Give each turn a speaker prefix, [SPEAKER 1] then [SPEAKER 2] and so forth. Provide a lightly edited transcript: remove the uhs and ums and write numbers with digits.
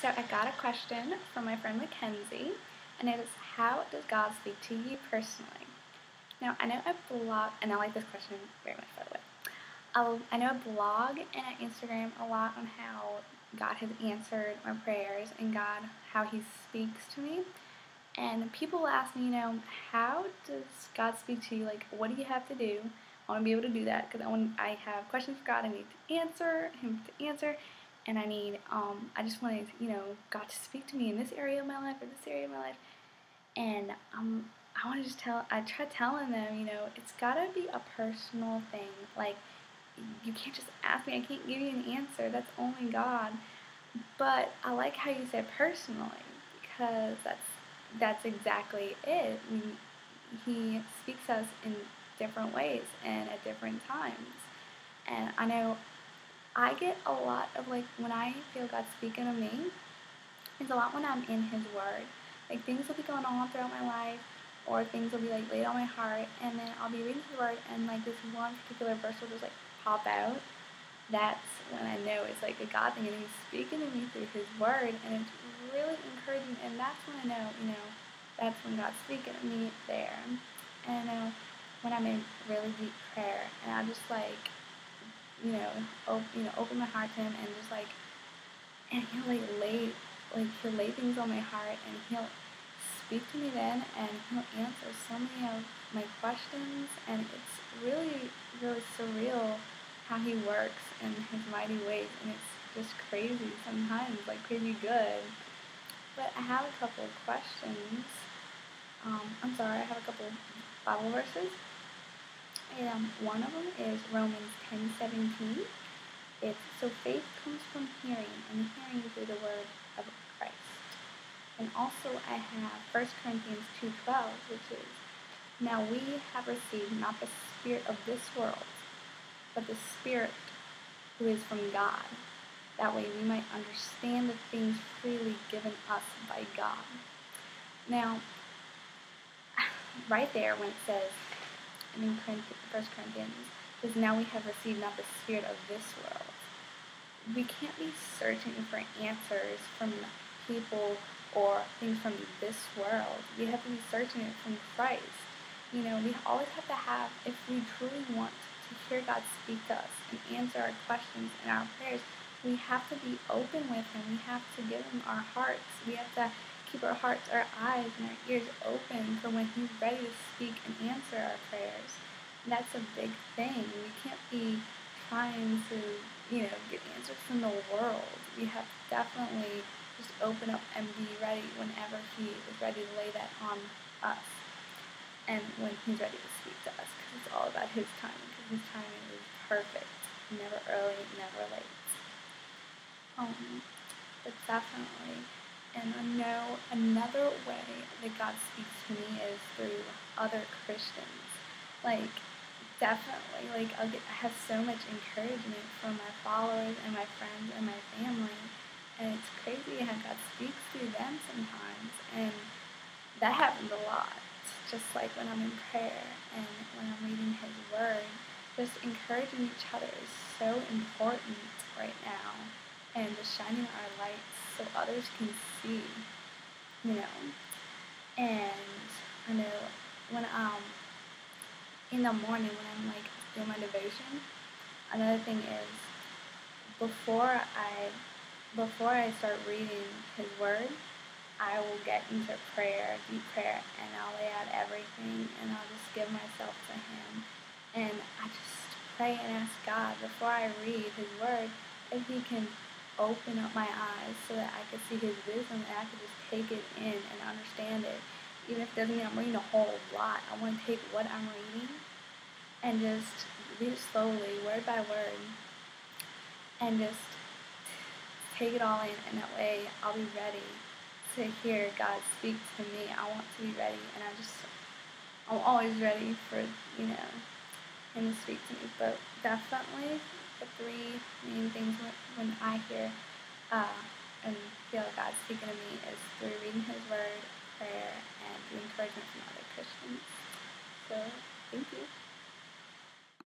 [SPEAKER 1] So I got a question from my friend Mackenzie, and it is, how does God speak to you personally? Now, I know I blog, and I like this question very much, by the way. I know I blog and I Instagram a lot on how God has answered my prayers and how He speaks to me. And people will ask me, how does God speak to you? Like, what do you have to do? I want to be able to do that because I have questions for God. I need to answer Him to answer, and I just wanted, God to speak to me in this area of my life or this area of my life. And I want to I try telling them, it's gotta be a personal thing. Like, you can't just ask me. I can't give you an answer. That's only God. But I like how you said personally, because that's exactly it. He speaks to us in different ways and at different times. And I know I get a lot of, like, when I feel God speaking to me, it's a lot when I'm in His Word. Like, things will be going on throughout my life, or things will be, like, laid on my heart, and then I'll be reading His Word, and, like, this one particular verse will just, like, pop out. That's when I know it's, like, a God thing, and He's speaking to me through His Word, and it's really encouraging, and that's when I know, that's when God's speaking to me there. And I know when I'm in really deep prayer, and I just, like, open my heart to Him, and just, like, and He'll lay things on my heart, and He'll speak to me then, and He'll answer so many of my questions, and it's really, really surreal how He works in His mighty ways, and it's just crazy sometimes, like crazy good. But I have a couple of questions. I have a couple of Bible verses. And one of them is Romans 10:17. It's, so faith comes from hearing, and hearing through the word of Christ. And also I have 1 Corinthians 2:12, which is, now we have received not the spirit of this world, but the Spirit who is from God. That way we might understand the things freely given us by God. Now, right there when it says, in 1 Corinthians, it says, now we have received not the spirit of this world. We can't be searching for answers from people or things from this world. We have to be searching it from Christ. We always have to have, if we truly want to hear God speak to us and answer our questions and our prayers, we have to be open with Him. We have to give Him our hearts. We have to keep our hearts, our eyes, and our ears open for when He's ready to speak and answer our prayers. And that's a big thing. We can't be trying to, get answers from the world. We have to definitely just open up and be ready whenever He is ready to lay that on us, and when He's ready to speak to us, because it's all about His timing, because His timing is perfect, never early, never late. But definitely, and I know another way that God speaks to me is through other Christians. Like, definitely, like, I have so much encouragement from my followers and my friends and my family, and it's crazy how God speaks through them sometimes, and that happens a lot. Just like when I'm in prayer and when I'm reading His Word, just encouraging each other is so important right now, and just shining our lights so others can see, And I know when in the morning when I'm, like, doing my devotion, another thing is, before I start reading His Word, I will get into prayer, deep prayer, and I'll lay out everything, and I'll just give myself to Him, and I just pray and ask God before I read His Word if He can open up my eyes so that I can see His wisdom, and I can just take it in and understand it. Even if it doesn't mean I'm reading a whole lot, I want to take what I'm reading and just read it slowly, word by word, and just take it all in, and that way I'll be ready to hear God speak to me. I want to be ready, and I'm always ready for, Him to speak to me. But definitely the three main things when I hear and feel God speaking to me is through reading His Word, prayer, and through encouragement from other Christians. So, thank you.